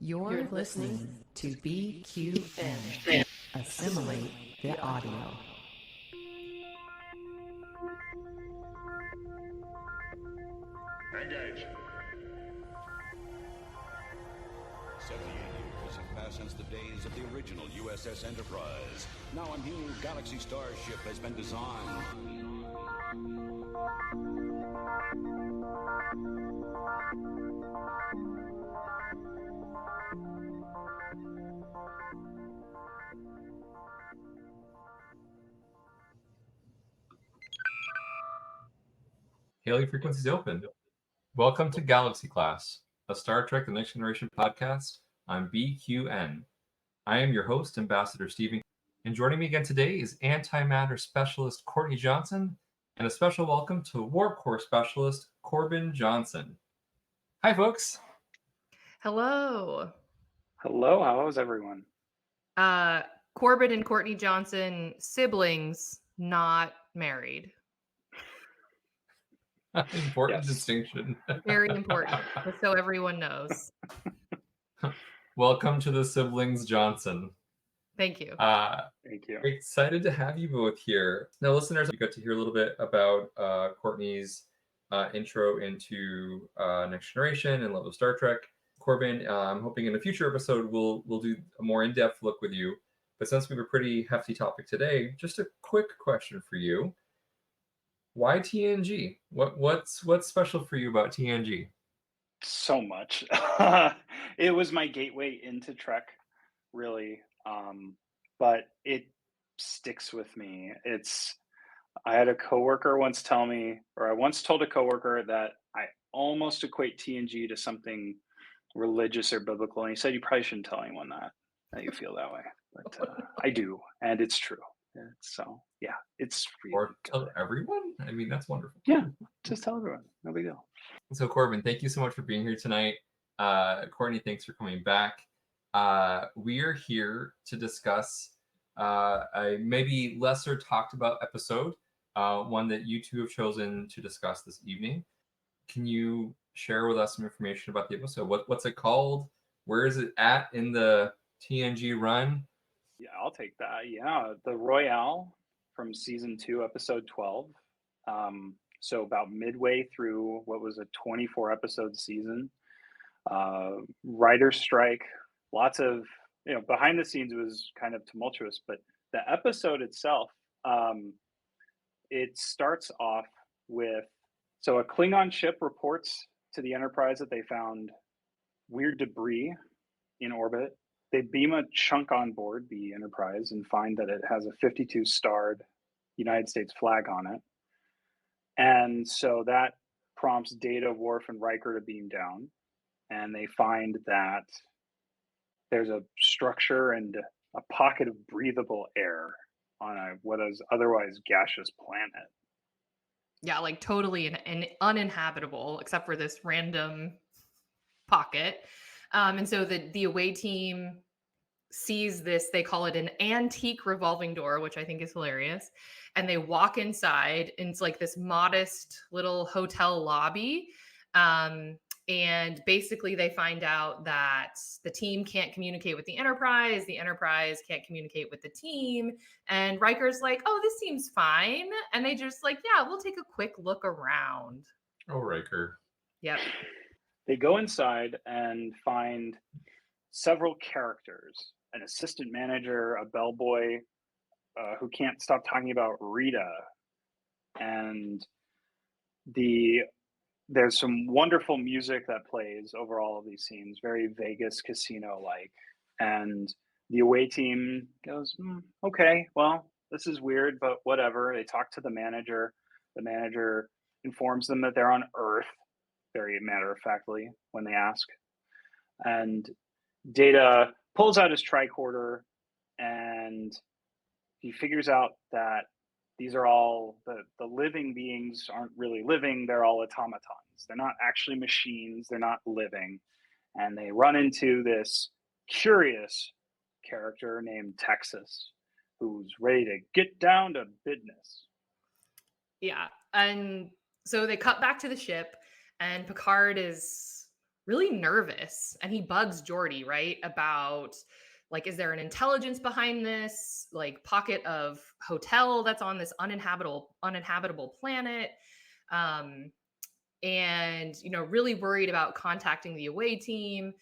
You're listening to BQN. Assimilate the audio. Engage. 78 years have passed since the days of the original USS Enterprise. Now a new Galaxy Star ship has been designed. Hailing frequencies open. Welcome to Galaxy Class, a Star Trek The Next Generation podcast on BQN. I am your host, Ambassador Stephen, and joining me again today is antimatter specialist Courtney Johnson, and a special welcome to Warp Core specialist Corbin Johnson. Hi, folks. Hello. Hello, how is everyone? Corbin and Courtney Johnson, siblings, not married. Important distinction. Very important, just so everyone knows. Welcome to the siblings Johnson. Thank you. Thank you. Excited to have you both here. Now, listeners, you got to hear a little bit about Courtney's intro into Next Generation and love of Star Trek. Corbin, I'm hoping in a future episode we'll do a more in-depth look with you. But since we have a pretty hefty topic today, just a quick question for you. Why TNG? What's special for you about TNG? So much. It was my gateway into Trek, really. But it sticks with me. I had a coworker once tell me, or I once told a coworker that I almost equate TNG to something religious or biblical, and he said you probably shouldn't tell anyone that you feel that way. But I do, and it's true. So yeah, it's really or tell everyone. I mean, that's wonderful. Yeah, just tell everyone. No big deal. So Corbin, thank you so much for being here tonight. Courtney, thanks for coming back. We are here to discuss a maybe lesser talked about episode, one that you two have chosen to discuss this evening. Can you share with us some information about the episode? What's it called? Where is it at in the TNG run? Yeah, I'll take that. Yeah, the Royale from season 2, episode 12. So about midway through what was a 24 episode season. Writer strike, lots of, behind the scenes was kind of tumultuous, but the episode itself, it starts off with, so a Klingon ship reports to the Enterprise that they found weird debris in orbit. They beam a chunk on board the Enterprise and find that it has a 52-starred United States flag on it. And so that prompts Data, Worf, and Riker to beam down. And they find that there's a structure and a pocket of breathable air on what is otherwise gaseous planet. Yeah, like totally an uninhabitable, except for this random pocket. And so the away team sees this, they call it an antique revolving door, which I think is hilarious. And they walk inside, and it's like this modest little hotel lobby. And basically they find out that the team can't communicate with the Enterprise can't communicate with the team. And Riker's like, oh, this seems fine. And they just like, yeah, we'll take a quick look around. Oh, Riker. Yep. They go inside and find several characters, an assistant manager, a bellboy who can't stop talking about Rita. And there's some wonderful music that plays over all of these scenes, very Vegas casino-like. And the away team goes, okay, well, this is weird, but whatever. They talk to the manager. The manager informs them that they're on Earth, very matter-of-factly, when they ask. And Data pulls out his tricorder, and he figures out that these are all, the living beings aren't really living, they're all automatons. They're not actually machines, they're not living. And they run into this curious character named Texas, who's ready to get down to business. Yeah. And so they cut back to the ship, and Picard is really nervous, and he bugs Geordi, right, about like, is there an intelligence behind this like pocket of hotel that's on this uninhabitable planet? And really worried about contacting the away team.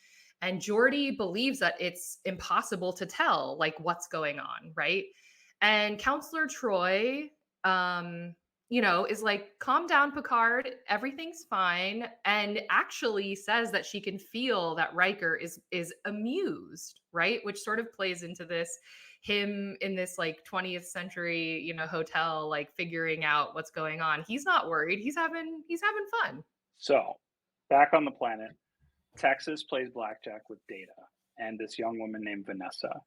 And Geordi believes that it's impossible to tell like what's going on, right? And Counselor Troy, is like, calm down, Picard, everything's fine, and actually says that she can feel that Riker is amused, right? Which sort of plays into this, him in this like 20th century, hotel, like figuring out what's going on. He's not worried. He's having fun. So, back on the planet, Texas plays blackjack with Data and this young woman named Vanessa,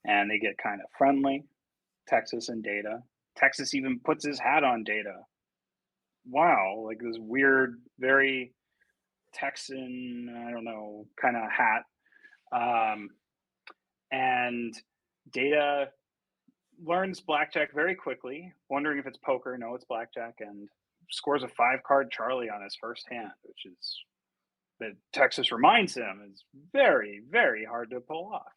and they get kind of friendly. Texas and Data. Texas even puts his hat on Data. Wow, like this weird, very Texan, I don't know, kind of hat. And Data learns blackjack very quickly, wondering if it's poker. No, it's blackjack, and scores a 5-card Charlie on his first hand, which is, that Texas reminds him, is very, very hard to pull off.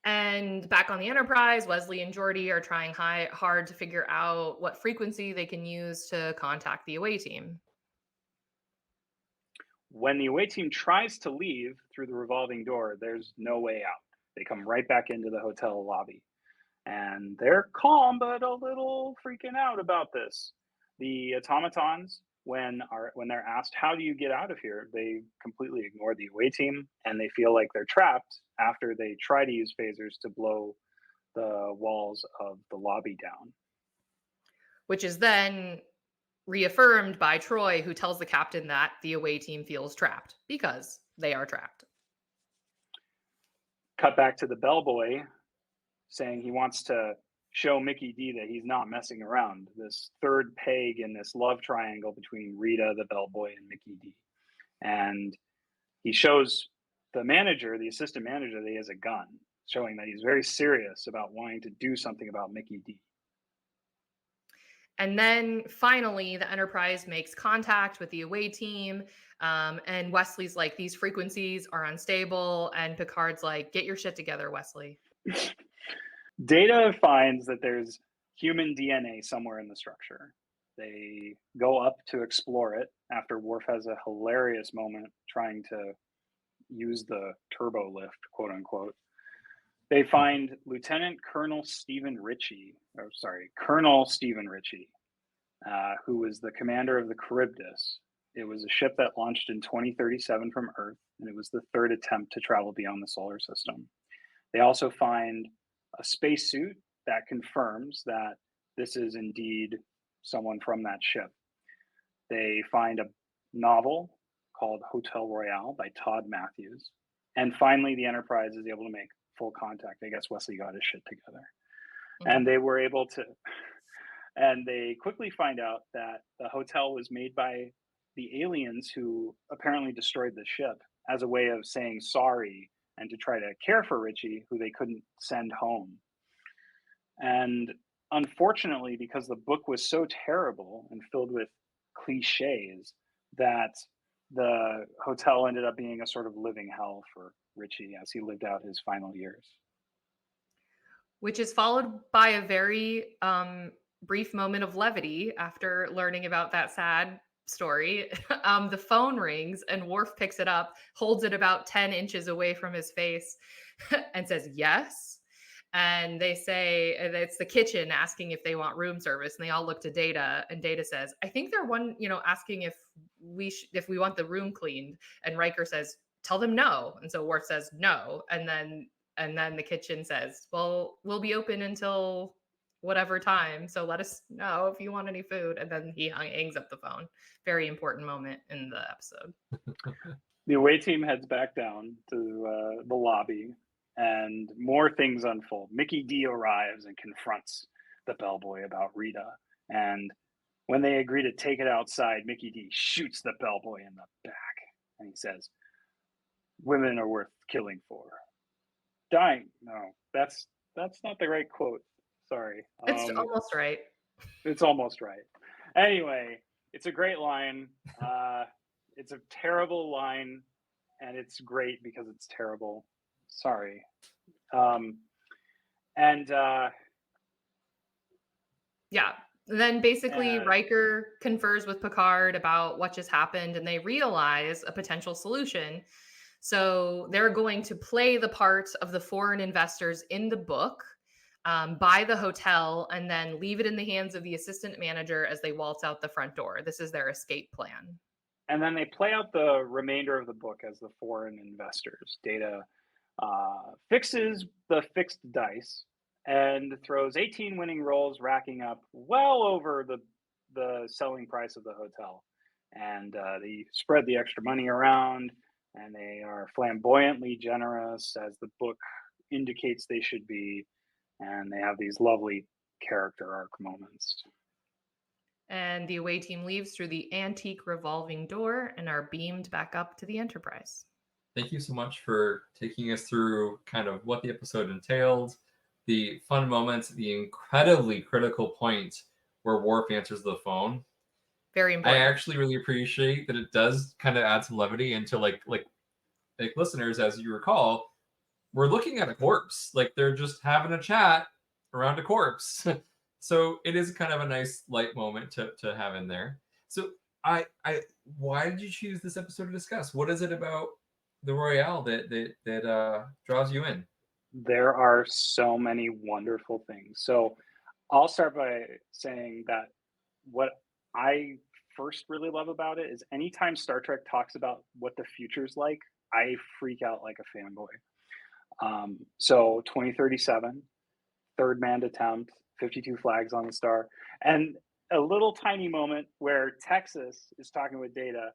And back on the Enterprise, Wesley and Geordi are trying hard to figure out what frequency they can use to contact the away team. When the away team tries to leave through the revolving door, there's no way out. They come right back into the hotel lobby. And they're calm, but a little freaking out about this. The automatons, when they're asked, how do you get out of here? They completely ignore the away team, and they feel like they're trapped after they try to use phasers to blow the walls of the lobby down. Which is then reaffirmed by Troy, who tells the captain that the away team feels trapped because they are trapped. Cut back to the bellboy saying he wants to show Mickey D that he's not messing around. This third peg in this love triangle between Rita, the bellboy, and Mickey D. And he shows the manager, the assistant manager, that he has a gun, showing that he's very serious about wanting to do something about Mickey D. And then finally, the Enterprise makes contact with the away team. And Wesley's like, these frequencies are unstable. And Picard's like, get your shit together, Wesley. Data finds that there's human DNA somewhere in the structure. They go up to explore it after Worf has a hilarious moment trying to use the turbo lift, quote unquote. They find Colonel Stephen Ritchie, who was the commander of the Charybdis. It was a ship that launched in 2037 from Earth, and it was the third attempt to travel beyond the solar system. They also find a spacesuit that confirms that this is indeed someone from that ship. They find a novel called Hotel Royale by Todd Matthews. And finally, the Enterprise is able to make full contact. I guess Wesley got his shit together. Mm-hmm. And they were able to, and they quickly find out that the hotel was made by the aliens who apparently destroyed the ship as a way of saying sorry and to try to care for Ritchie, who they couldn't send home. And unfortunately, because the book was so terrible and filled with cliches, that the hotel ended up being a sort of living hell for Ritchie as he lived out his final years. Which is followed by a very brief moment of levity after learning about that sad story. The phone rings and Worf picks it up, holds it about 10 inches away from his face and says, yes. And they say it's the kitchen asking if they want room service. And they all look to Data, and Data says, I think they're asking if we want the room cleaned. And Riker says, tell them no. And so Worf says no. And then the kitchen says, well, we'll be open until whatever time, so let us know if you want any food. And then he hangs up the phone. Very important moment in the episode. The away team heads back down to the lobby, and more things unfold. Mickey D arrives and confronts the bellboy about Rita. And when they agree to take it outside, Mickey D shoots the bellboy in the back. And he says, women are worth killing for. Dying. No, that's not the right quote. Sorry. It's almost right. It's almost right. Anyway, it's a great line. It's a terrible line. and it's great because it's terrible. Sorry. And yeah. Then basically And- Riker confers with Picard about what just happened, and they realize a potential solution. So they're going to play the part of the foreign investors in the book, buy the hotel, and then leave it in the hands of the assistant manager as they waltz out the front door. This is their escape plan. And then they play out the remainder of the book as the foreign investors. Data fixes the fixed dice and throws 18 winning rolls, racking up well over the selling price of the hotel. And they spread the extra money around, and they are flamboyantly generous, as the book indicates they should be. And they have these lovely character arc moments. And the away team leaves through the antique revolving door and are beamed back up to the Enterprise. Thank you so much for taking us through kind of what the episode entailed, the fun moments, the incredibly critical point where Worf answers the phone. Very important. I actually really appreciate that it does kind of add some levity into like listeners, as you recall, we're looking at a corpse. Like they're just having a chat around a corpse. So it is kind of a nice light moment to have in there. So why did you choose this episode to discuss? What is it about the Royale that draws you in? There are so many wonderful things. So I'll start by saying that what I first really love about it is anytime Star Trek talks about what the future's like, I freak out like a fanboy. So 2037, third manned attempt, 52 flags on the star, and a little tiny moment where Texas is talking with Data,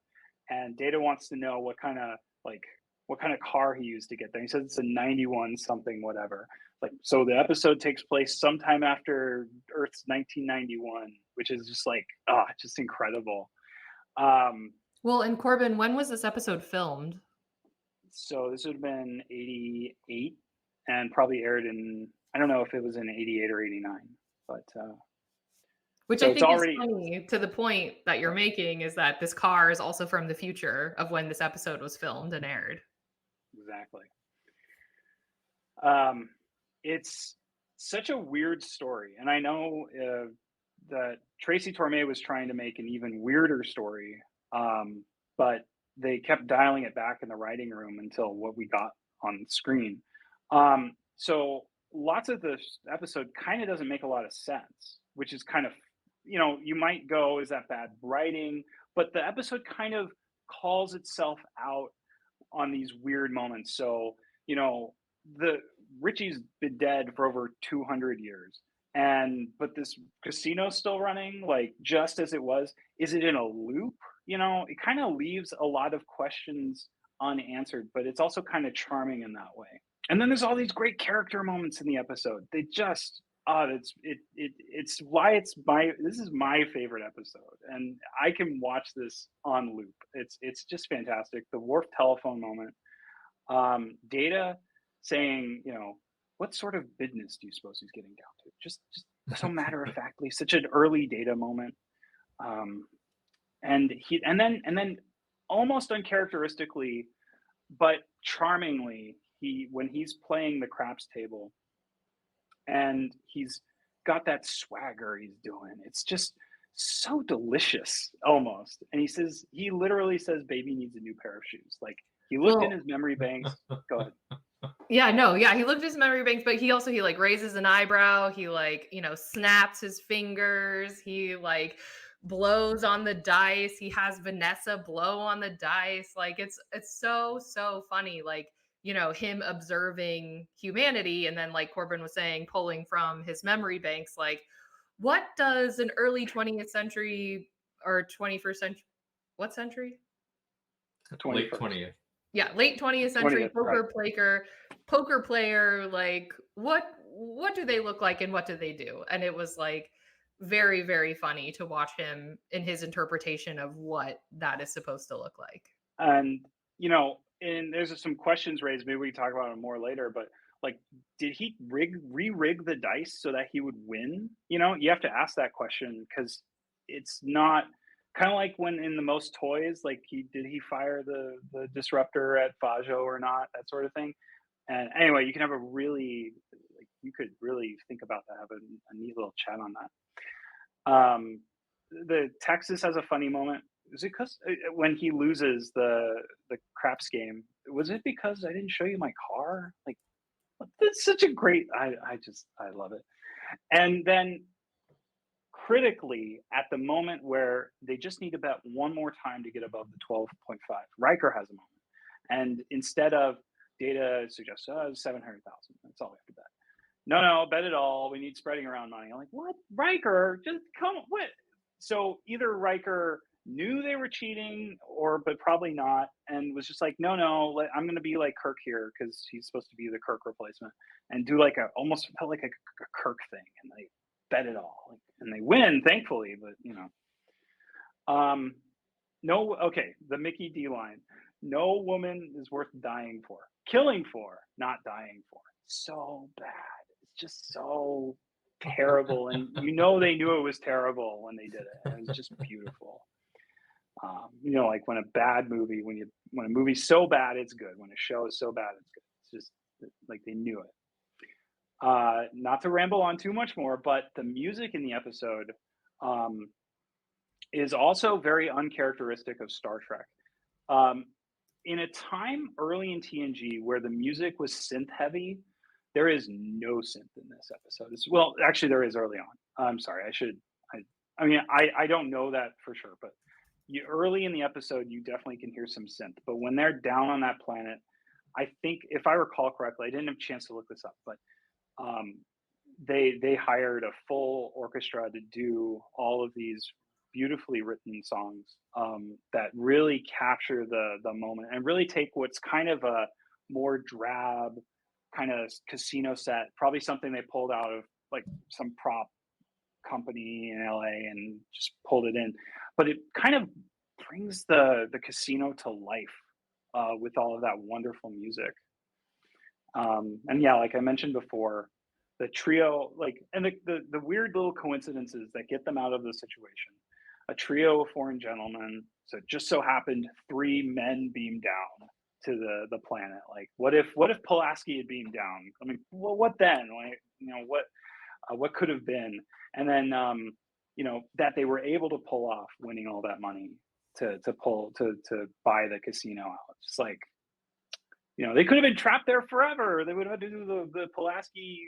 and Data wants to know what kind of car he used to get there. He says it's a 91 something whatever. Like, so the episode takes place sometime after Earth's 1991, which is just like, just incredible. Well, and Corbin, when was this episode filmed? So this would have been 88 and probably aired in, I don't know if it was in 88 or 89, but which so I it's think already is funny to the point that you're making, is that this car is also from the future of when this episode was filmed and aired. Exactly. It's such a weird story, and I know that Tracy Torme was trying to make an even weirder story, but they kept dialing it back in the writing room until what we got on screen. So lots of this episode kind of doesn't make a lot of sense, which is kind of, you might go, is that bad writing? But the episode kind of calls itself out on these weird moments. So, Richie's been dead for over 200 years. But this casino's still running, like just as it was. Is it in a loop? It kind of leaves a lot of questions unanswered, but it's also kind of charming in that way. And then there's all these great character moments in the episode. They just, it's why this is my favorite episode, and I can watch this on loop. It's just fantastic. The Worf telephone moment, Data saying, what sort of business do you suppose he's getting down to? Just so matter of factly, such an early Data moment. And then almost uncharacteristically, but charmingly, when he's playing the craps table and he's got that swagger he's doing, it's just so delicious almost. And he literally says baby needs a new pair of shoes. Like, he looked in his memory banks. Go ahead. He looked at his memory banks, but he like raises an eyebrow. He snaps his fingers. He blows on the dice. He has Vanessa blow on the dice. Like, it's so funny. Like, him observing humanity, and then, like Corbin was saying, pulling from his memory banks, like, what does an early 20th century or 21st century, what century? Late 20th. Yeah, late 20th century 20th, poker player, like, what do they look like and what do they do? And it was like very, very funny to watch him in his interpretation of what that is supposed to look like. And and there's some questions raised. Maybe we can talk about it more later. But like, did he re-rig the dice so that he would win? You have to ask that question, because it's not kind of like when in the Most Toys, like did he fire the disruptor at Fajo or not, that sort of thing. And anyway, you can have a really, like, you could really think about that, have a neat little chat on that. The Texas has a funny moment. Is it because when he loses the craps game, was it because I didn't show you my car? Like, that's such a great, I love it. And then critically, at the moment where they just need about one more time to get above the 12.5, Riker has a moment. And instead of Data suggests 700,000, that's all we have to bet. No, bet it all. We need spreading around money. I'm like, what? Riker, just come on. What? So either Riker knew they were cheating, but probably not, and was just like, no, I'm going to be like Kirk here because he's supposed to be the Kirk replacement, and do like almost felt like a Kirk thing, and they bet it all, and they win, thankfully. But no, okay, the Mickey D line: no woman is worth dying for, killing for, not dying for. So bad. It's just so terrible, and they knew it was terrible when they did it. It was just beautiful. Like when a bad movie, when a movie's so bad it's good, when a show is so bad it's good. It's just like they knew it. Not to ramble on too much more, but the music in the episode is also very uncharacteristic of Star Trek. In a time early in TNG where the music was synth heavy, there is no synth in this episode. Well, actually, there is early on. I'm sorry. I don't know that for sure, but early in the episode, you definitely can hear some synth. But when they're down on that planet, I think, if I recall correctly, I didn't have a chance to look this up, but they hired a full orchestra to do all of these beautifully written songs that really capture the moment and really take what's kind of a more drab kind of casino set, probably something they pulled out of like some prop company in LA and just pulled it in, but it kind of brings the casino to life with all of that wonderful music. And yeah, like I mentioned before, the trio, and the weird little coincidences that get them out of the situation. A trio of foreign gentlemen. So it just so happened 3 men beamed down to the planet. Like, what if Pulaski had beamed down? I mean, well, what then? Like, what could have been? And then that they were able to pull off winning all that money to buy the casino out. Just like, they could have been trapped there forever. They would have had to do the Pulaski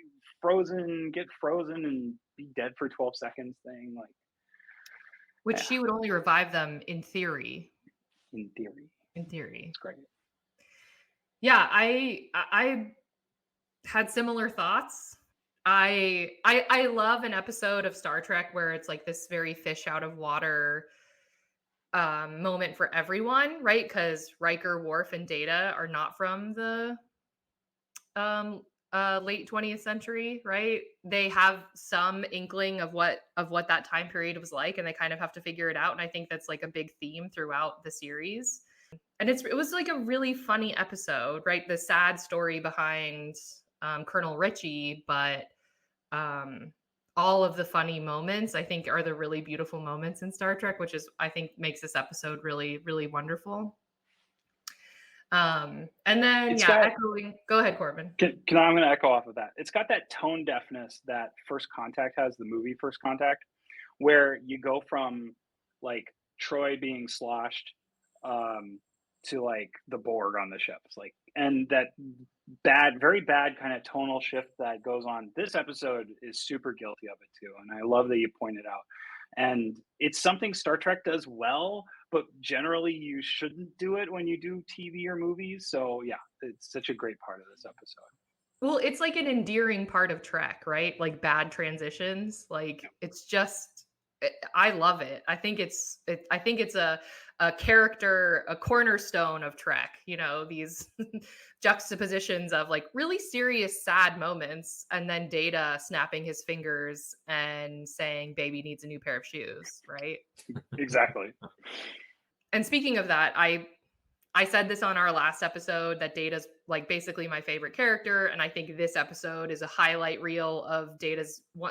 get frozen and be dead for 12 seconds thing. Like, which she would only revive them in theory. In theory. It's great. Yeah, I had similar thoughts. I love an episode of Star Trek where it's like this very fish out of water moment for everyone, right? Because Riker, Worf, and Data are not from the late 20th century, right? They have some inkling of what that time period was like, and they kind of have to figure it out. And I think that's like a big theme throughout the series. And it was like a really funny episode, right? The sad story behind Colonel Ritchie, but all of the funny moments, I think, are the really beautiful moments in Star Trek, which is, I think, makes this episode really, really wonderful. And then, echoing. Go ahead, Corbin. I'm going to echo off of that. It's got that tone deafness that First Contact has, the movie First Contact, where you go from like Troy being sloshed to like the Borg on the ship. It's like, and that very bad kind of tonal shift that goes on. This episode is super guilty of it too. And I love that you pointed out. And it's something Star Trek does well, but generally you shouldn't do it when you do TV or movies. So yeah, it's such a great part of this episode. Well, it's like an endearing part of Trek, right? Like bad transitions. Like it's just, I love it. I think it's a character, a cornerstone of Trek, these juxtapositions of like really serious, sad moments, and then Data snapping his fingers and saying, baby needs a new pair of shoes, right? Exactly. And speaking of that, I said this on our last episode that Data's like basically my favorite character. And I think this episode is a highlight reel of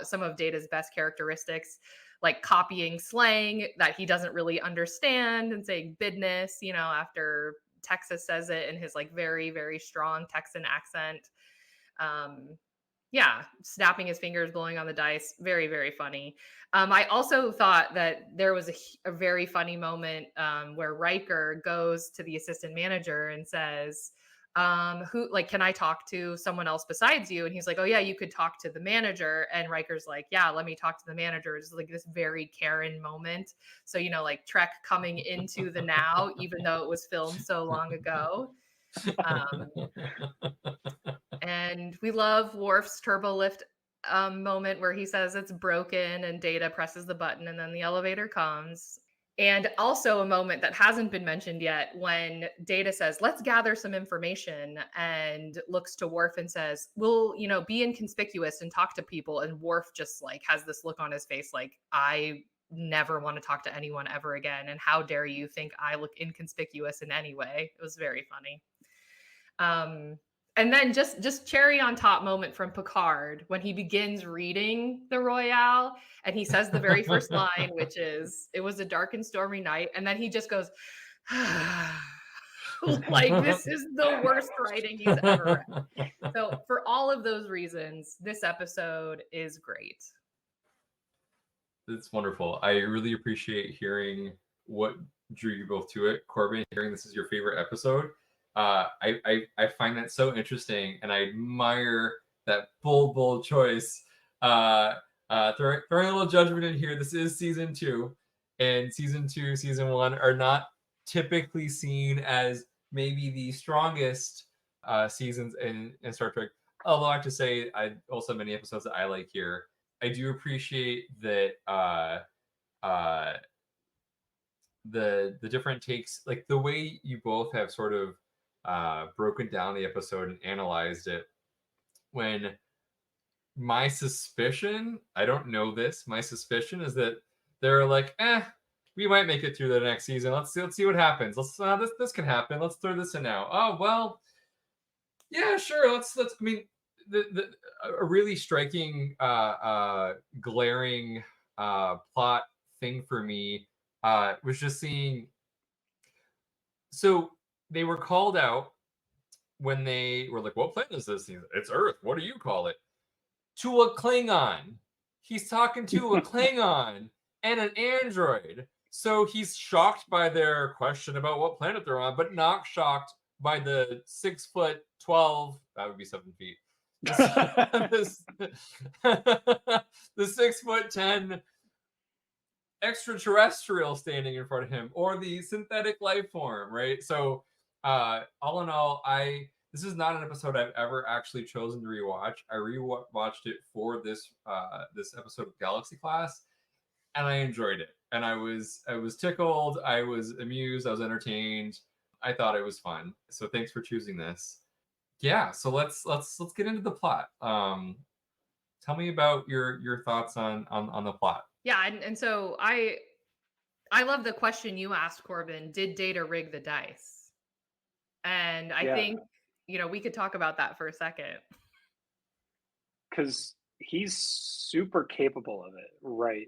some of Data's best characteristics. like copying slang that he doesn't really understand and saying business, you know, after Texas says it in his like very, very strong Texan accent. Yeah, snapping his fingers, blowing on the dice. Very, very funny. I also thought that there was a very funny moment where Riker goes to the assistant manager and says, can I talk to someone else besides you? And he's like, oh yeah, you could talk to the manager. And Riker's like, yeah, let me talk to the manager. It's like this very Karen moment. So, you know, like Trek coming into the now, even though it was filmed so long ago. And we love Worf's turbo lift moment where he says it's broken and Data presses the button and then the elevator comes. And also a moment that hasn't been mentioned yet when Data says, let's gather some information, and looks to Worf and says, we'll, you know, be inconspicuous and talk to people. And Worf just like has this look on his face like, I never want to talk to anyone ever again. And how dare you think I look inconspicuous in any way? It was very funny. And then just cherry on top moment from Picard when he begins reading the Royale and he says the very first line, which is, it was a dark and stormy night. And then he just goes, like, this is the worst writing he's ever read. So for all of those reasons, this episode is great. It's wonderful. I really appreciate hearing what drew you both to it. Corbin, hearing this is your favorite episode. I find that so interesting, and I admire that bold choice. Throwing a little judgment in here. This is season 2, and season 2, season 1 are not typically seen as maybe the strongest seasons in Star Trek. Although I have to say, I also have many episodes that I like here. I do appreciate that the different takes, like the way you both have sort of broken down the episode and analyzed it. When my suspicion, I don't know this, my suspicion is that they're like, we might make it through the next season. Let's see what happens. This can happen. Let's throw this in now. Oh well, yeah, sure. Let's. I mean, a really striking, glaring plot thing for me was just seeing. So they were called out when they were like, what planet is this? It's Earth. What do you call it? To a Klingon. He's talking to a Klingon and an android. So he's shocked by their question about what planet they're on, but not shocked by the 6'12", that would be 7 feet. The 6'10" extraterrestrial standing in front of him, or the synthetic life form, right? So all in all, this is not an episode I've ever actually chosen to rewatch. I rewatched it for this episode of Galaxy Class, and I enjoyed it. And I was tickled, I was amused, I was entertained. I thought it was fun. So thanks for choosing this. Yeah, so let's get into the plot. Tell me about your thoughts on the plot. Yeah, and so I love the question you asked, Corbin. Did Data rig the dice? And I think, we could talk about that for a second. Because he's super capable of it, right?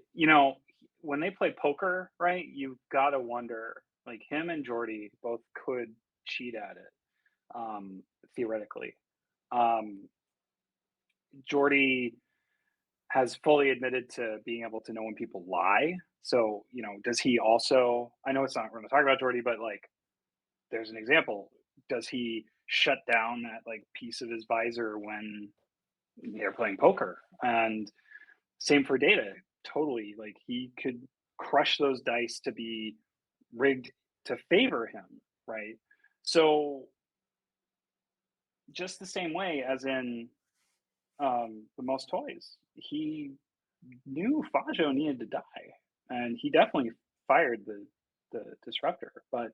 When they play poker, right, you've got to wonder, like, him and Geordi both could cheat at it, theoretically. Geordi has fully admitted to being able to know when people lie. So, does he also, I know it's not, we're going to talk about Geordi, but like, there's an example. Does he shut down that like piece of his visor when they're playing poker? And same for Data. Totally. Like, he could crush those dice to be rigged to favor him. Right. So just the same way as in the Most Toys, he knew Fajo needed to die, and he definitely fired the disruptor. But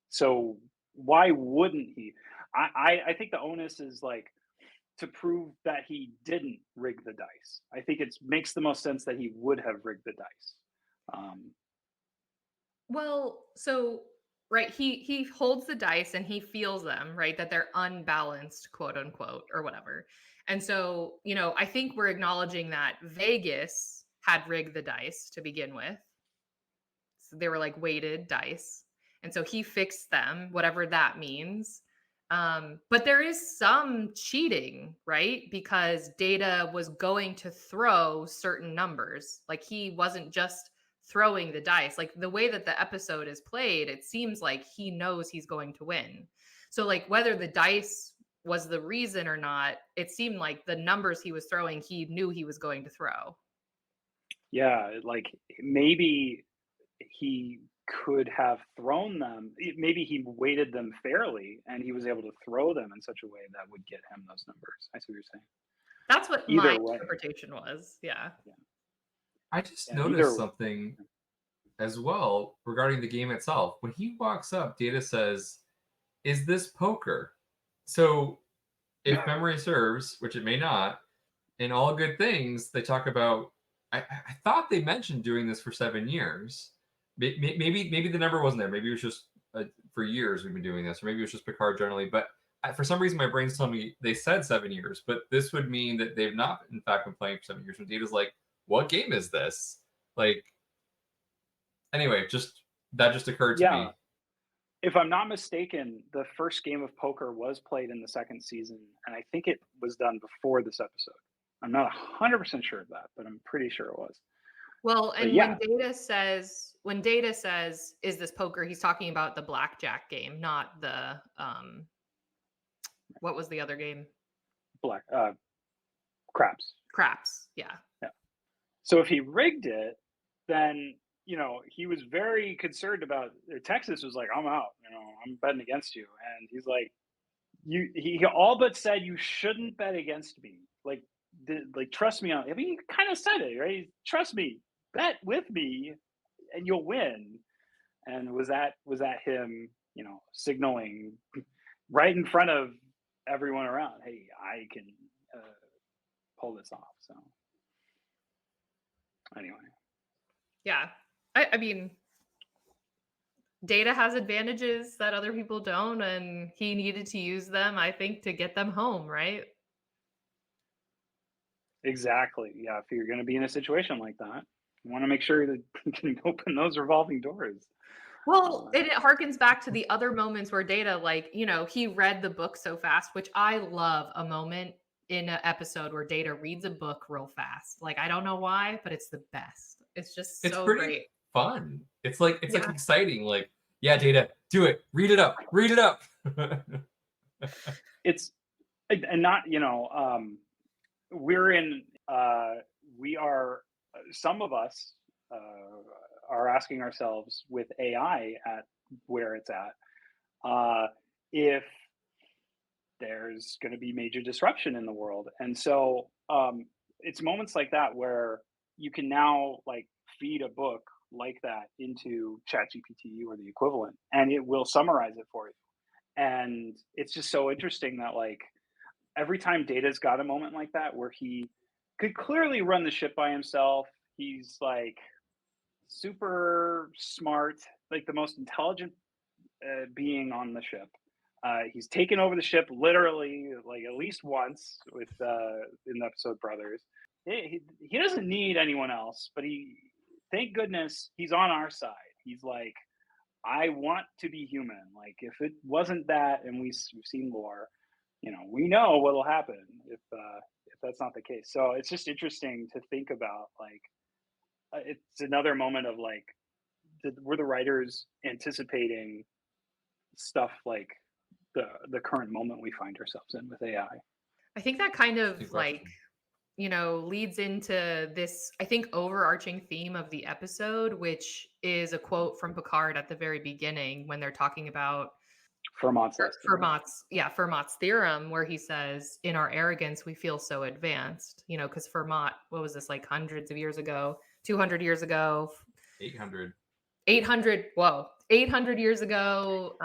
so why wouldn't he? I think the onus is like to prove that he didn't rig the dice. I think it makes the most sense that he would have rigged the dice. Well, so right, he holds the dice and he feels them, right, that they're unbalanced, quote unquote, or whatever. And so, I think we're acknowledging that Vegas had rigged the dice to begin with. So they were like weighted dice. And so he fixed them, whatever that means. But there is some cheating, right? Because Data was going to throw certain numbers. Like he wasn't just throwing the dice. Like the way that the episode is played, it seems like he knows he's going to win. So like whether the dice was the reason or not, it seemed like the numbers he was throwing, he knew he was going to throw. Yeah, like maybe he could have thrown them. Maybe he weighted them fairly and he was able to throw them in such a way that would get him those numbers. I see what you're saying. That's what Either my way. interpretation was. Yeah. I just Yeah, noticed either- something as well regarding the game itself. When he walks up, Data says, "Is this poker?" So if memory serves, which it may not, in All Good Things, they talk about, I thought they mentioned doing this for 7 years. Maybe the number wasn't there. Maybe it was just for years we've been doing this, or maybe it was just Picard generally. But for some reason, my brain's telling me they said 7 years, but this would mean that they've not, in fact, been playing for 7 years. When Data's like, "What game is this?" Like, anyway, that just occurred to me. If I'm not mistaken, the first game of poker was played in the second season, and I think it was done before this episode. I'm not 100% sure of that, but I'm pretty sure it was. Well, and yeah. when Data says, "Is this poker?" He's talking about the blackjack game, not the what was the other game? Craps. Craps. Yeah. So if he rigged it, then he was very concerned about. Texas was like, "I'm out. I'm betting against you," and he's like, He all but said, "You shouldn't bet against me. Like trust me on." I mean, he kind of said it, right? "Trust me, bet with me, and you'll win." And was that him, signaling right in front of everyone around, "Hey, I can pull this off." So anyway, yeah, I mean, Data has advantages that other people don't, and he needed to use them, I think, to get them home, right? exactly. Yeah, if you're going to be in a situation like that, you want to make sure that you can open those revolving doors. Well, and it harkens back to the other moments where Data, like, he read the book so fast, which I love a moment in an episode where Data reads a book real fast. Like, I don't know why, but it's the best. It's just so great. Fun. It's like exciting. Like, yeah, Data, do it. Read it up. Read it up. It's and not, we are, some of us are asking ourselves with AI at where it's at, if there's going to be major disruption in the world. And so it's moments like that where you can now like feed a book like that into ChatGPT or the equivalent, and it will summarize it for you. And it's just so interesting that like every time Data's got a moment like that where he could clearly run the ship by himself, he's like super smart, like the most intelligent being on the ship. He's taken over the ship literally like at least once with in the episode Brothers. He doesn't need anyone else, but thank goodness he's on our side. He's like, I want to be human. Like if it wasn't that, and we've seen lore, we know what'll happen if that's not the case. So it's just interesting to think about. Like it's another moment of like, were the writers anticipating stuff like the current moment we find ourselves in with AI? I think that kind of like, leads into this, I think, overarching theme of the episode, which is a quote from Picard at the very beginning when they're talking about Fermat's theorem, where he says, "In our arrogance, we feel so advanced." Because Fermat, what was this, like hundreds of years ago, 200 years ago, 800, whoa, 800 years ago,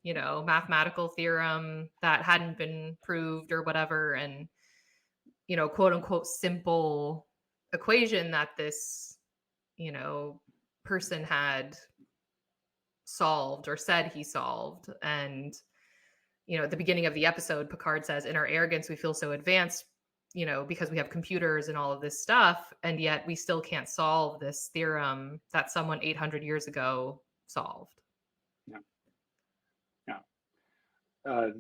mathematical theorem that hadn't been proved or whatever, and quote unquote simple equation that this person had solved or said he solved. And at the beginning of the episode, Picard says, "In our arrogance, we feel so advanced," you know, because we have computers and all of this stuff, and yet we still can't solve this theorem that someone 800 years ago solved.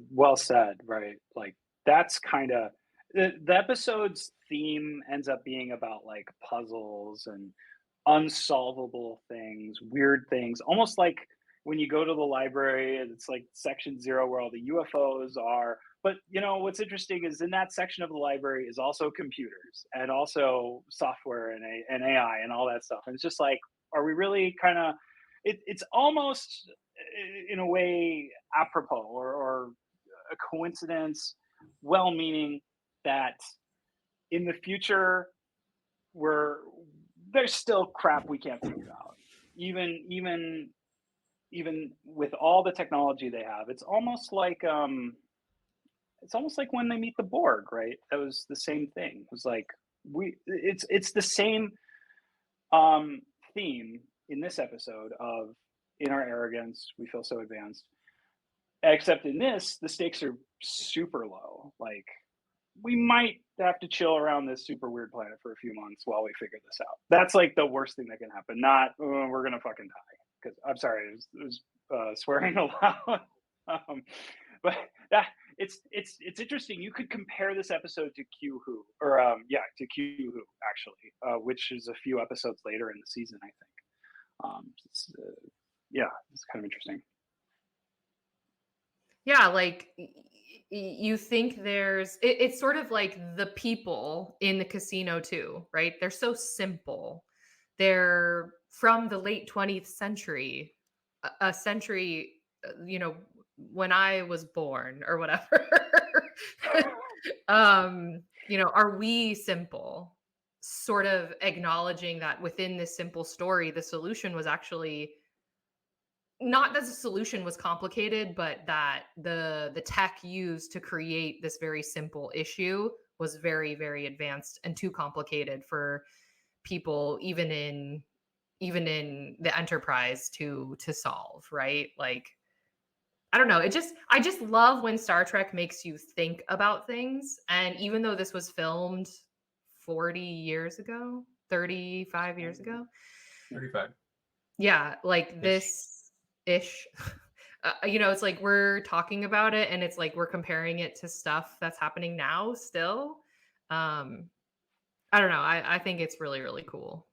Well said, right? Like that's kind of the episode's theme ends up being about like puzzles and unsolvable things, weird things, almost like when you go to the library and it's like section 0 where all the UFOs are. But you know what's interesting is in that section of the library is also computers and also software and AI and all that stuff. And it's just like, are we really kind of? It's almost in a way apropos or a coincidence, well-meaning, that in the future there's still crap we can't figure out. Even with all the technology they have, it's almost like when they meet the Borg, right? That was the same thing. It was like it's the same theme in this episode of, in our arrogance, we feel so advanced. Except in this, the stakes are super low. Like, we might have to chill around this super weird planet for a few months while we figure this out. That's like the worst thing that can happen. Not, we're going to fucking die. Because, I'm sorry, it was swearing aloud. But that it's interesting. You could compare this episode to Q Who, or to Q Who, actually, which is a few episodes later in the season, I think. It's kind of interesting. Yeah, like you think it's sort of like the people in the casino too, right? They're so simple. They're from the late 20th century, a century, you know, when I was born or whatever. You know, are we simple? Sort of acknowledging that within this simple story, the solution was actually not that the solution was complicated, but that the tech used to create this very simple issue was very, very advanced and too complicated for people, even in the Enterprise to solve, right? Like, I don't know. I just love when Star Trek makes you think about things. And even though this was filmed 40 years ago, 35 years ago, 35. Yeah, like this ish. You know, it's like we're talking about it and it's like we're comparing it to stuff that's happening now still. I don't know. I think it's really, really cool.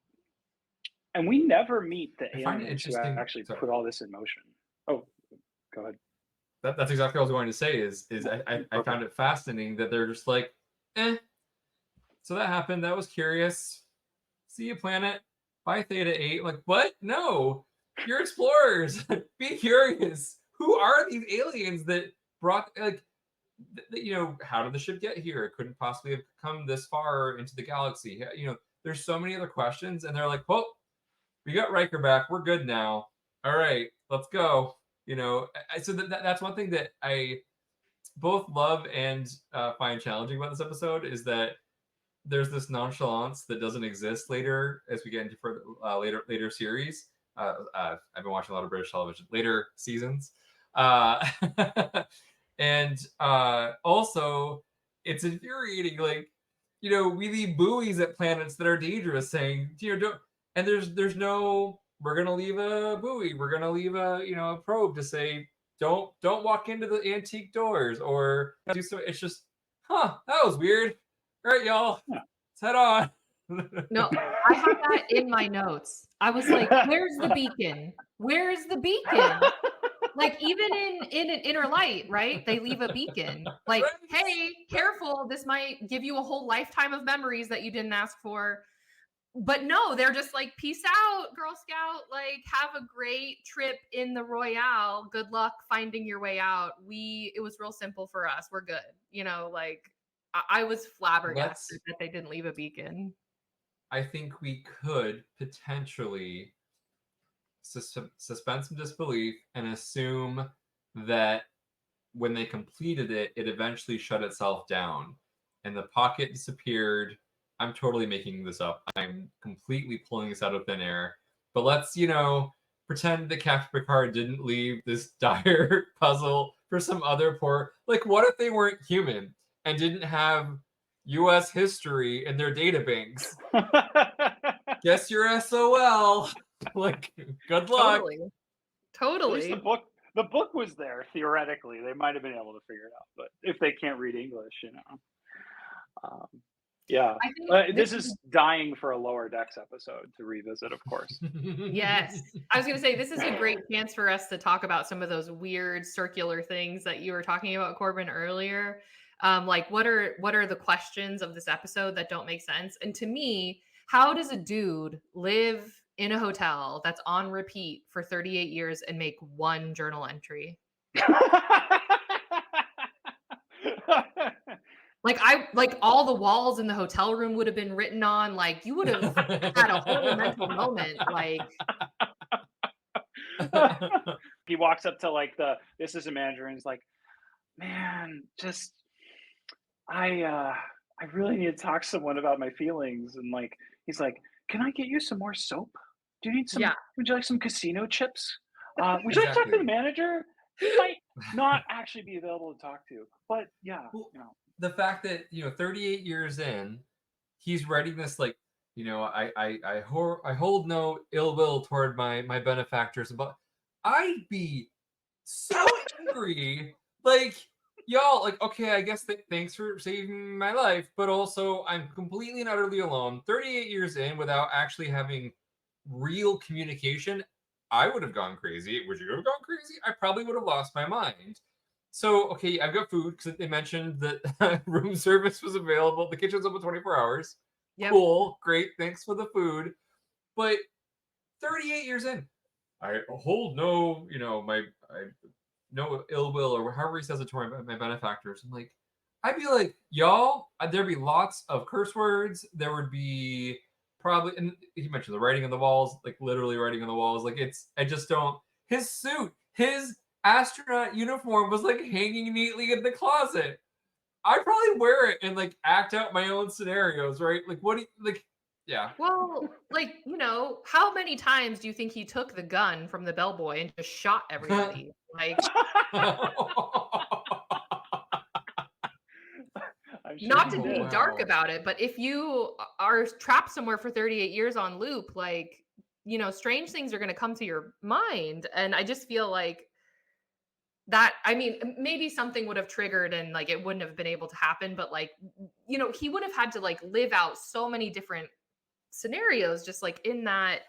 And we never meet the I find it aliens who interesting. actually Sorry. put all this in motion. Oh, go ahead. That's exactly what I was going to say. Is I found it fascinating that they're just like, so that happened. That was curious. See you, planet. Bye, Theta 8. Like, what? No, you're explorers. Be curious. Who are these aliens that brought, like, you know, how did the ship get here? It couldn't possibly have come this far into the galaxy. You know, there's so many other questions, and they're like, well, we got Riker back. We're good now. All right, let's go. You know, so that's one thing that I both love and find challenging about this episode is that there's this nonchalance that doesn't exist later as we get into further, later series. I've been watching a lot of British television, later seasons. And also, it's infuriating. Like, you know, we leave buoys at planets that are dangerous, saying, you know, don't. And there's no, we're gonna leave a buoy, we're gonna leave a probe to say, don't walk into the antique doors or do so. It's just, that was weird. All right, y'all, let's head on. No, I have that in my notes. I was like, where's the beacon? Where's the beacon? Like, even in an Inner Light, right? They leave a beacon. Like, hey, careful, this might give you a whole lifetime of memories that you didn't ask for. But no, they're just like, peace out, Girl Scout. Like, have a great trip in the Royale. Good luck finding your way out. It was real simple for us. We're good. You know, like, I was flabbergasted that they didn't leave a beacon. I think we could potentially suspend some disbelief and assume that when they completed it, it eventually shut itself down and the pocket disappeared. I'm totally making this up. I'm completely pulling this out of thin air. But let's, pretend that Captain Picard didn't leave this dire puzzle for some other poor... Like, what if they weren't human and didn't have, U.S. history in their databanks. Guess you're SOL. Like, good luck. Totally. At least the book was there theoretically. They might have been able to figure it out, but if they can't read English, yeah. This is dying for a Lower Decks episode to revisit, of course. Yes, I was going to say this is a great chance for us to talk about some of those weird circular things that you were talking about, Corbin, earlier. Like, what are the questions of this episode that don't make sense? And to me, how does a dude live in a hotel that's on repeat for 38 years and make one journal entry? Like all the walls in the hotel room would have been written on. Like, you would have had a whole mental moment. Like, he walks up to like the assistant manager and is like, "Man, just I really need to talk to someone about my feelings." And like, he's like, "Can I get you some more soap? Do you need some? Yeah. Would you like some casino chips? Would you like to talk to the manager? He might not actually be available to talk to, but yeah, well, the fact that 38 years in, he's writing this like, I hold no ill will toward my benefactors, but I'd be so angry, like, y'all, like, okay, I guess thanks for saving my life, but also I'm completely and utterly alone 38 years in without actually having real communication. I would have gone crazy. Would you have gone crazy? I probably would have lost my mind. So, okay, I've got food because they mentioned that room service was available. The kitchen's open 24 hours. Yep. Cool, great, thanks for the food. But 38 years in, I hold no, no ill will, or however he says it to my benefactors. I'm like, I'd be like, y'all, there'd be lots of curse words. There would be probably, and he mentioned the writing on the walls, like literally writing on the walls. Like, I just don't, his suit, his astronaut uniform was like hanging neatly in the closet. I'd probably wear it and like act out my own scenarios, right? Like, what do you, like, yeah. Well, like, how many times do you think he took the gun from the bellboy and just shot everybody? Like, not to be dark about it, but if you are trapped somewhere for 38 years on loop, like, strange things are going to come to your mind. And I just feel like that, I mean, maybe something would have triggered and like it wouldn't have been able to happen, but like, he would have had to like live out so many different scenarios just like in that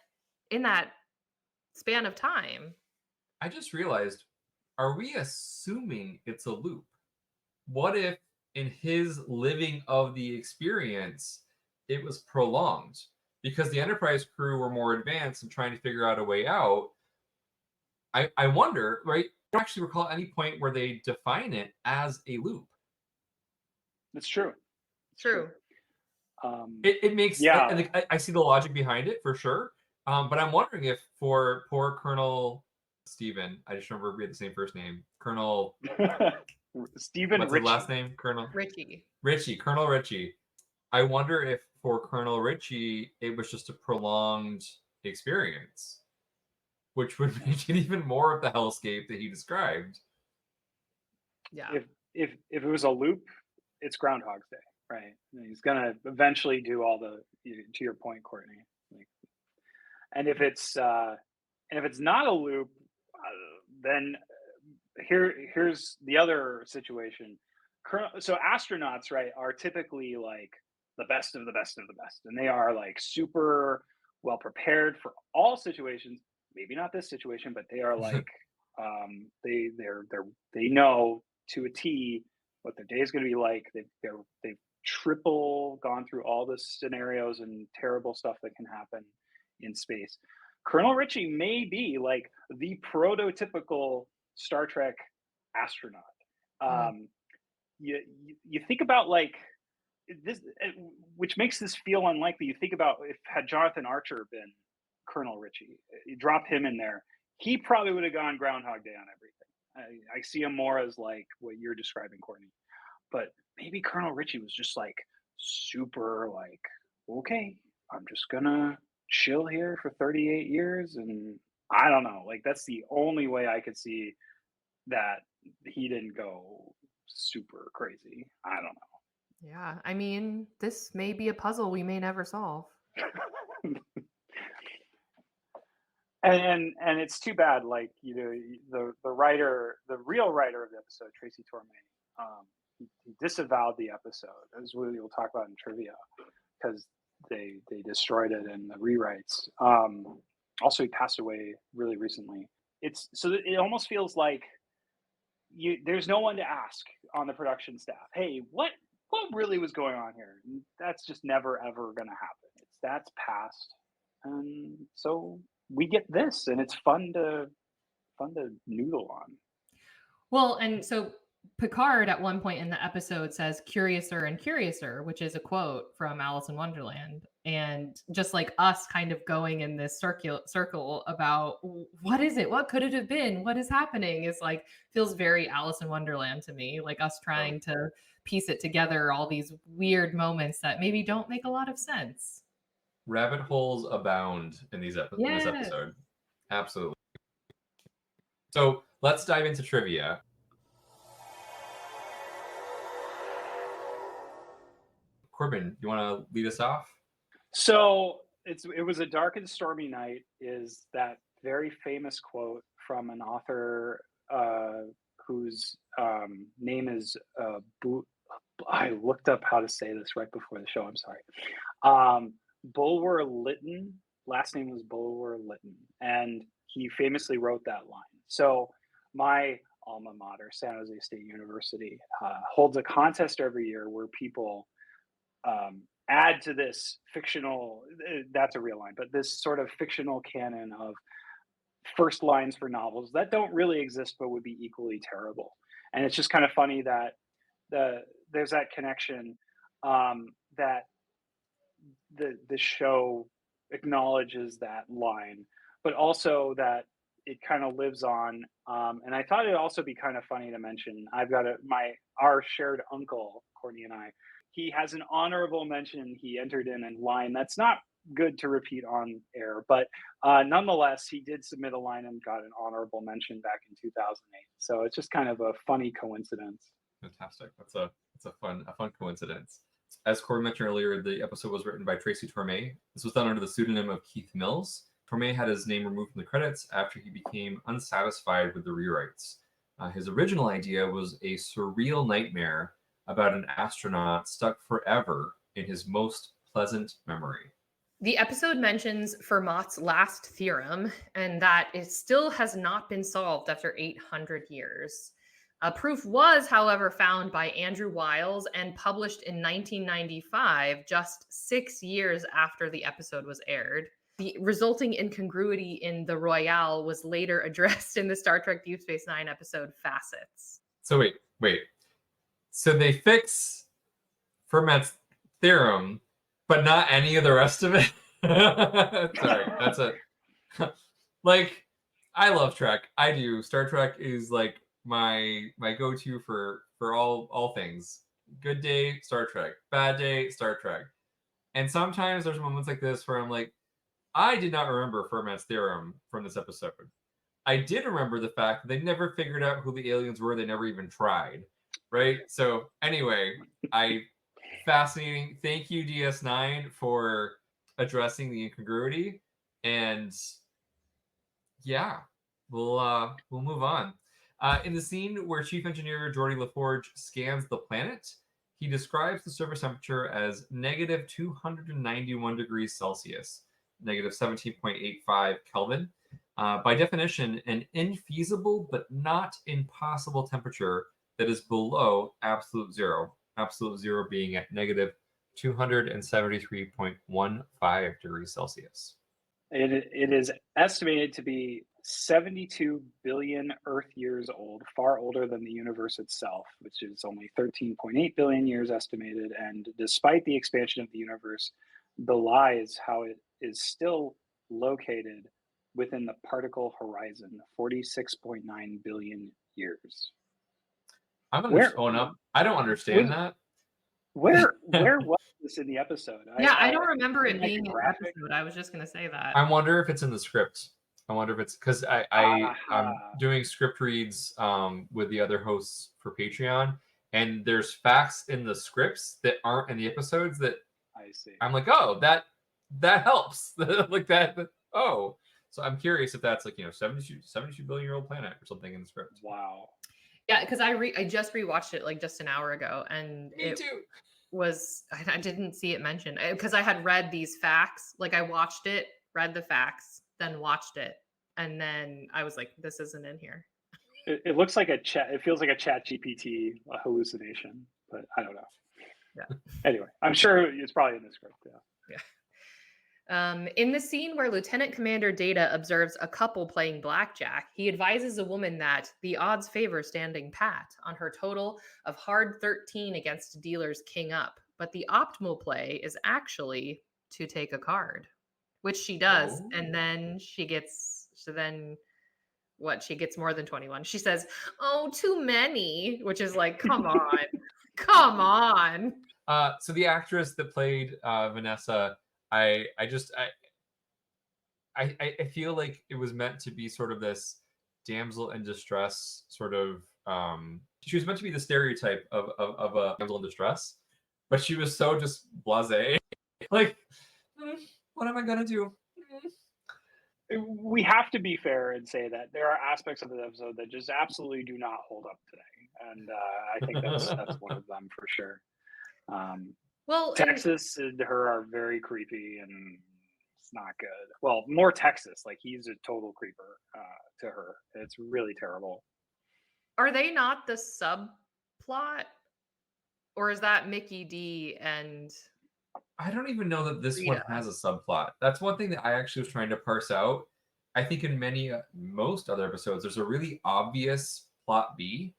span of time. I just realized, are we assuming it's a loop? What if in his living of the experience it was prolonged because the Enterprise crew were more advanced and trying to figure out a way out? I wonder, right? I don't actually recall any point where they define it as a loop. That's true. It makes, yeah. I see the logic behind it for sure. But I'm wondering if for poor Colonel Stephen, I just remember we had the same first name, Colonel Stephen. What's his last name? Colonel Colonel Richie. I wonder if for Colonel Richie it was just a prolonged experience, which would make it even more of the hellscape that he described. Yeah. If it was a loop, it's Groundhog's Day, right? He's gonna eventually do all the, to your point, Courtney. Like, and if it's not a loop, then here's the other situation. So astronauts, right, are typically like the best of the best of the best, and they are like super well prepared for all situations. Maybe not this situation, but they are like they know to a T what their day is going to be like. They've triple gone through all the scenarios and terrible stuff that can happen in space. Colonel Richie may be like the prototypical Star Trek astronaut. You think about like this, which makes this feel unlikely. You think about if had Jonathan Archer been Colonel Richie, you drop him in there, he probably would have gone Groundhog Day on everything. I see him more as like what you're describing, Courtney. But maybe Colonel Richie was just like super like, okay, I'm just gonna chill here for 38 years, and I don't know. Like, that's the only way I could see that he didn't go super crazy. I don't know. Yeah, I mean, this may be a puzzle we may never solve. And it's too bad. Like, you know, the writer, the real writer of the episode, Tracy Torme, he disavowed the episode, as we'll talk about in trivia, because they destroyed it in the rewrites. Also, he passed away really recently. It's so it almost feels like there's no one to ask on the production staff. Hey, what really was going on here? That's just never ever going to happen. That's past, and so we get this, and it's fun to noodle on. Well, and so Picard at one point in the episode says "curiouser and curiouser," which is a quote from Alice in Wonderland. And just like us kind of going in this circle about what is it? What could it have been? What is happening? Is like, feels very Alice in Wonderland to me, like us trying to piece it together, all these weird moments that maybe don't make a lot of sense. Rabbit holes abound in this episode. Absolutely. So let's dive into trivia. Corbin, you want to lead us off? So it was a dark and stormy night is that very famous quote from an author whose name is I looked up how to say this right before the show. I'm sorry. Bulwer Lytton. Last name was Bulwer Lytton, and he famously wrote that line. So my alma mater, San Jose State University, holds a contest every year where people add to this fictional, that's a real line, but this sort of fictional canon of first lines for novels that don't really exist but would be equally terrible. And it's just kind of funny that there's that connection, that the show acknowledges that line, but also that it kind of lives on. And I thought it'd also be kind of funny to mention, I've got our shared uncle, Cortney and I, he has an honorable mention he entered in a line that's not good to repeat on air, but nonetheless, he did submit a line and got an honorable mention back in 2008. So it's just kind of a funny coincidence. Fantastic. That's a fun coincidence. As Corbin mentioned earlier, the episode was written by Tracy Torme. This was done under the pseudonym of Keith Mills. Torme had his name removed from the credits after he became unsatisfied with the rewrites. His original idea was a surreal nightmare about an astronaut stuck forever in his most pleasant memory. The episode mentions Fermat's last theorem, and that it still has not been solved after 800 years. A proof was, however, found by Andrew Wiles and published in 1995, just 6 years after the episode was aired. The resulting incongruity in the Royale was later addressed in the Star Trek Deep Space Nine episode Facets. So wait. So they fix Fermat's theorem, but not any of the rest of it? Sorry, that's like, I love Trek. I do. Star Trek is like my go-to for all things. Good day, Star Trek. Bad day, Star Trek. And sometimes there's moments like this where I'm like, I did not remember Fermat's theorem from this episode. I did remember the fact that they never figured out who the aliens were. They never even tried. Right? So anyway, fascinating. Thank you, DS9, for addressing the incongruity. And yeah, we'll move on. In the scene where Chief Engineer Geordi LaForge scans the planet, he describes the surface temperature as negative 291 degrees Celsius, negative 17.85 Kelvin. By definition, an infeasible but not impossible temperature that is below absolute zero being at negative 273.15 degrees Celsius. It is estimated to be 72 billion Earth years old, far older than the universe itself, which is only 13.8 billion years estimated. And despite the expansion of the universe, belies how it is still located within the particle horizon, 46.9 billion years. I'm going to own up. I don't understand that. Where was this in the episode? I don't remember it being in the episode. I was just going to say that. I wonder if it's in the script. I wonder if it's because I'm doing script reads with the other hosts for Patreon, and there's facts in the scripts that aren't in the episodes that I see. I'm like, oh, that helps. Like that. Oh, so I'm curious if that's like 72 billion-year-old planet or something in the script. Wow. Yeah, because I just rewatched it like just an hour ago, and Me too. I didn't see it mentioned because I had read these facts. Like I watched it, read the facts, then watched it, and then I was like, this isn't in here. It looks like it feels like a Chat GPT hallucination, but I don't know. Yeah. Anyway, I'm sure it's probably in the script. Yeah. In the scene where Lieutenant Commander Data observes a couple playing blackjack, he advises a woman that the odds favor standing pat on her total of hard 13 against dealer's king up, but the optimal play is actually to take a card, which she does, and then she gets more than 21. She says, "Oh, too many," which is like, come on, come on. So the actress that played Vanessa, I feel like it was meant to be sort of this damsel in distress sort of. She was meant to be the stereotype of a damsel in distress, but she was so just blasé. Like, what am I gonna do? We have to be fair and say that there are aspects of the episode that just absolutely do not hold up today, and I think that's one of them for sure. Well, Texas and her are very creepy, and it's not good. Well, more Texas, like he's a total creeper to her. It's really terrible. Are they not the subplot, or is that Mickey D and? I don't even know that this one Rita has a subplot. That's one thing that I actually was trying to parse out. I think in most other episodes, there's a really obvious plot B.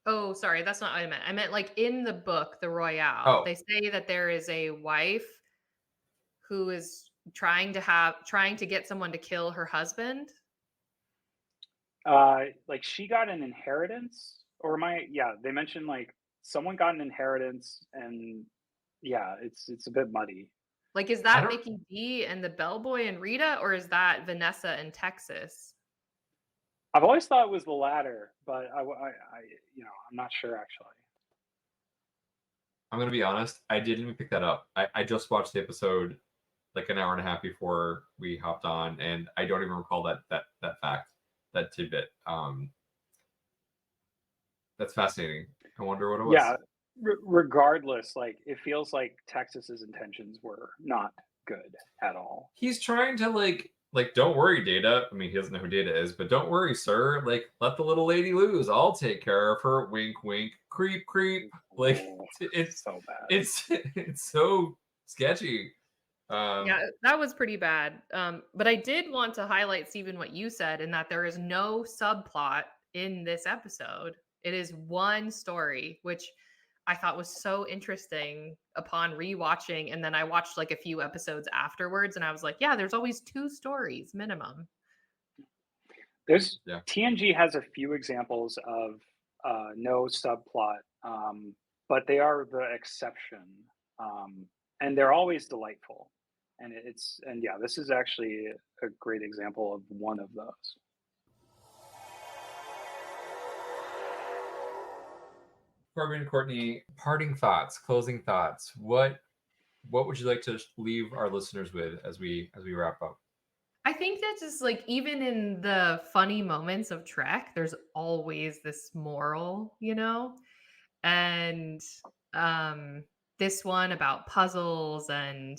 Oh, sorry, that's not what I meant. I meant like in the book, the Royale. Oh. They say that there is a wife who is trying to get someone to kill her husband. Like she got an inheritance, or they mentioned like someone got an inheritance, and yeah, it's a bit muddy. Like, is that Mickey D and the bellboy and Rita, or is that Vanessa and Texas? I've always thought it was the latter, but I'm not sure actually. I'm gonna be honest, I didn't even pick that up. I just watched the episode like an hour and a half before we hopped on, and I don't even recall that fact, that tidbit. That's fascinating. I wonder what it was. Yeah, regardless, like it feels like Texas's intentions were not good at all. He's trying to like don't worry, Data. I mean, he doesn't know who Data is, but don't worry, sir. Like, let the little lady lose. I'll take care of her. Wink, wink. Creep, creep. Like, it's so bad. It's so sketchy. Yeah, that was pretty bad. But I did want to highlight, Stephen, what you said, in that there is no subplot in this episode. It is one story, which I thought was so interesting upon rewatching. And then I watched like a few episodes afterwards, and I was like, yeah, there's always two stories minimum. TNG has a few examples of no subplot, but they are the exception, and they're always delightful. And this is actually a great example of one of those. Corbin, Courtney, parting thoughts, closing thoughts. What would you like to leave our listeners with as we wrap up? I think that just like even in the funny moments of Trek, there's always this moral, and this one about puzzles and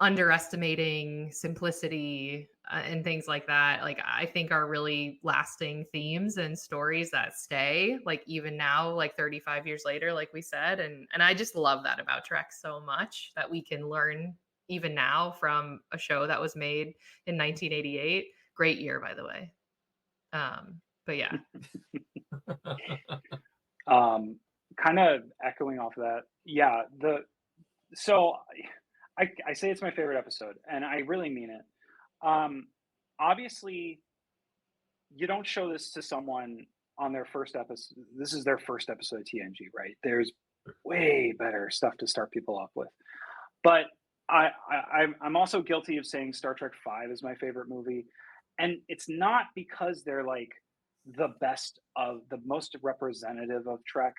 underestimating simplicity and things like that, like I think are really lasting themes and stories that stay, like even now, like 35 years later, like we said. And I just love that about Trek so much, that we can learn even now from a show that was made in 1988. Great year, by the way. But yeah. Kind of echoing off of that. Yeah. I say it's my favorite episode, and I really mean it. Obviously, you don't show this to someone on their first episode. This is their first episode of TNG, right? There's way better stuff to start people off with. But I'm also guilty of saying Star Trek V is my favorite movie, and it's not because they're like the best of the most representative of Trek,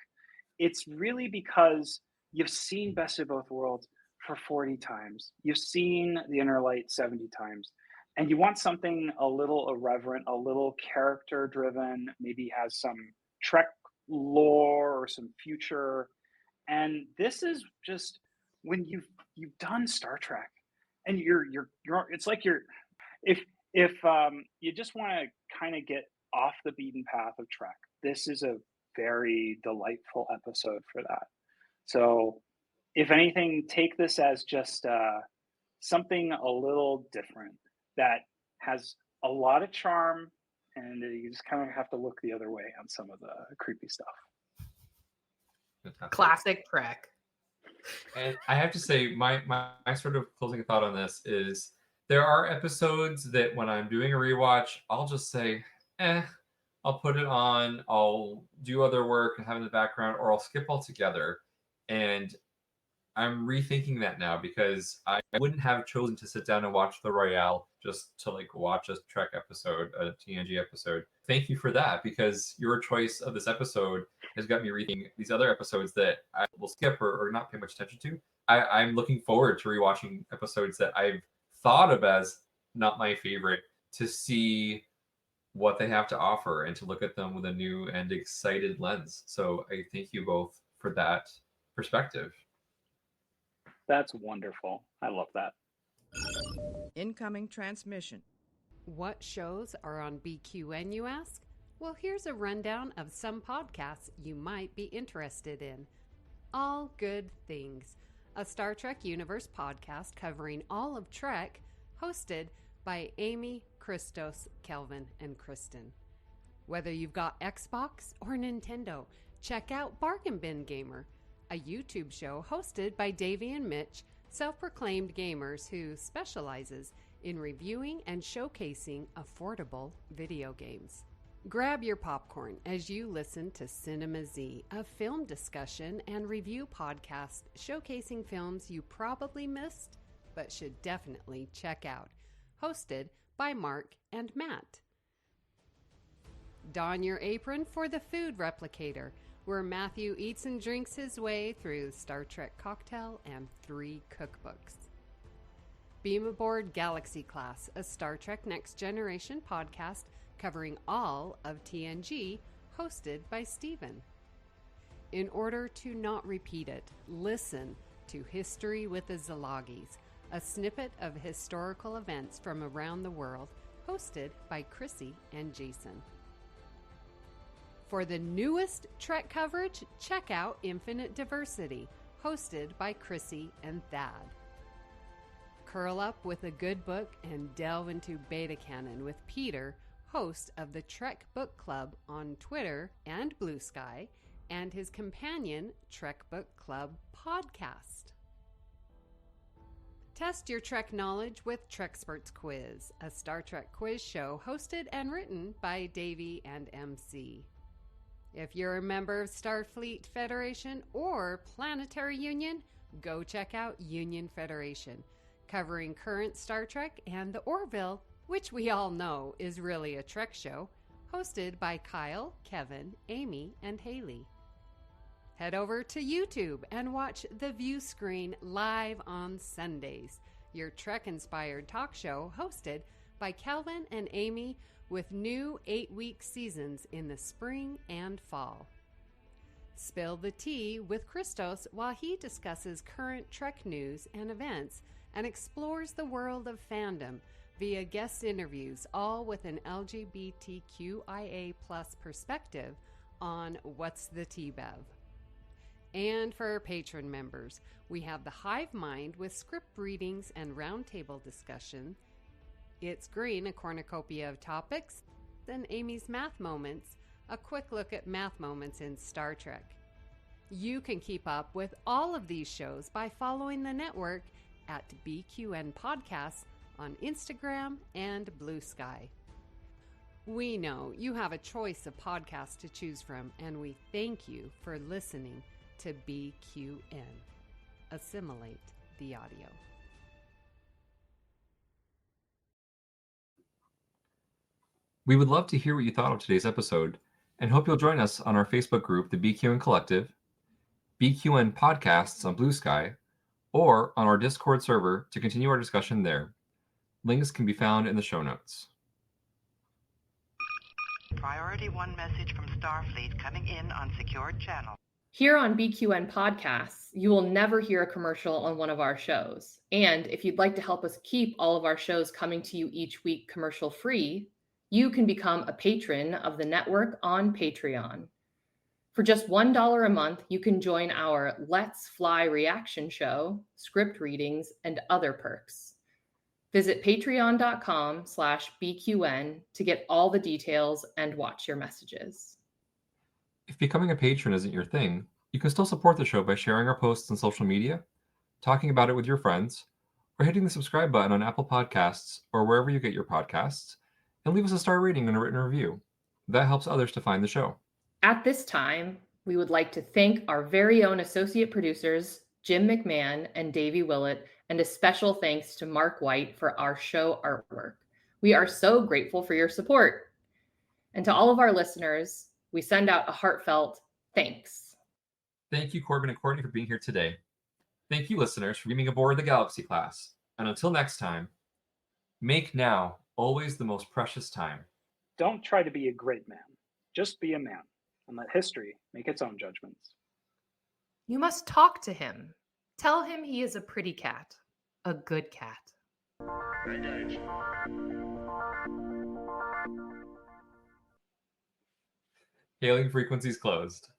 it's really because you've seen Best of Both Worlds for 40 times. You've seen The Inner Light 70 times. And you want something a little irreverent, a little character driven, maybe has some Trek lore or some future. And this is just when you've done Star Trek and you're it's like you're if you just want to kind of get off the beaten path of Trek, this is a very delightful episode for that. So if anything, take this as just something a little different that has a lot of charm, and you just kind of have to look the other way on some of the creepy stuff. Fantastic. Classic Trek. And I have to say, my sort of closing thought on this is there are episodes that when I'm doing a rewatch, I'll just say, I'll put it on, I'll do other work and have it in the background, or I'll skip altogether. And I'm rethinking that now because I wouldn't have chosen to sit down and watch the Royale just to like watch a Trek episode, a TNG episode. Thank you for that, because your choice of this episode has got me reading these other episodes that I will skip or not pay much attention to. I'm looking forward to rewatching episodes that I've thought of as not my favorite, to see what they have to offer and to look at them with a new and excited lens. So I thank you both for that perspective. That's wonderful. I love that. Incoming transmission. What shows are on BQN, you ask? Well, here's a rundown of some podcasts you might be interested in. All Good Things, a Star Trek Universe podcast covering all of Trek, hosted by Amy, Christos, Kelvin, and Kristen. Whether you've got Xbox or Nintendo, check out Bargain Bin Gamer, a YouTube show hosted by Davey and Mitch, self-proclaimed gamers who specializes in reviewing and showcasing affordable video games. Grab your popcorn as you listen to Cinema Z, a film discussion and review podcast showcasing films you probably missed but should definitely check out, hosted by Mark and Matt. Don your apron for The Food Replicator, where Matthew eats and drinks his way through Star Trek Cocktail and 3 cookbooks. Beam Aboard Galaxy Class, a Star Trek Next Generation podcast covering all of TNG, hosted by Steven. In order to not repeat it, listen to History with the Szilagys, a snippet of historical events from around the world, hosted by Chrissy and Jason. For the newest Trek coverage, check out Infinite Diversity, hosted by Chrissy and Thad. Curl up with a good book and delve into beta canon with Peter, host of the Trek Book Club on Twitter and Bluesky, and his companion Trek Book Club podcast. Test your Trek knowledge with Treksperts Quiz, a Star Trek quiz show hosted and written by Davey and MC. If you're a member of Starfleet Federation or Planetary Union, go check out Union Federation, covering current Star Trek and the Orville, which we all know is really a Trek show, hosted by Kyle, Kevin, Amy, and Haley. Head over to YouTube and watch The View Screen live on Sundays, your Trek-inspired talk show hosted by Kelvin and Amy, with new 8-week seasons in the spring and fall. Spill the tea with Christos while he discusses current Trek news and events and explores the world of fandom via guest interviews, all with an LGBTQIA+ perspective on What's the Tea Bev. And for our patron members, we have the Hive Mind with script readings and roundtable discussion. It's Green, a cornucopia of topics, then Amy's Math Moments, a quick look at math moments in Star Trek. You can keep up with all of these shows by following the network at BQN Podcasts on Instagram and Bluesky. We know you have a choice of podcasts to choose from, and we thank you for listening to BQN. Assimilate the audio. We would love to hear what you thought of today's episode and hope you'll join us on our Facebook group, the BQN Collective, BQN Podcasts on Bluesky, or on our Discord server to continue our discussion there. Links can be found in the show notes. Priority 1 message from Starfleet coming in on secured channel. Here on BQN Podcasts, you will never hear a commercial on one of our shows. And if you'd like to help us keep all of our shows coming to you each week commercial-free, you can become a patron of the network on Patreon. For just $1 a month, you can join our Let's Fly reaction show, script readings, and other perks. Visit patreon.com/BQN to get all the details and watch your messages. If becoming a patron isn't your thing, you can still support the show by sharing our posts on social media, talking about it with your friends, or hitting the subscribe button on Apple Podcasts or wherever you get your podcasts, and leave us a star rating and a written review. That helps others to find the show. At this time, we would like to thank our very own associate producers, Jim McMahon and Davey Willett, and a special thanks to Mark White for our show artwork. We are so grateful for your support. And to all of our listeners, we send out a heartfelt thanks. Thank you, Corbin and Courtney, for being here today. Thank you, listeners, for being aboard the Galaxy class. And until next time, make now always the most precious time. Don't try to be a great man. Just be a man, and let history make its own judgments. You must talk to him. Tell him he is a pretty cat, a good cat. Engage. Hailing frequencies closed.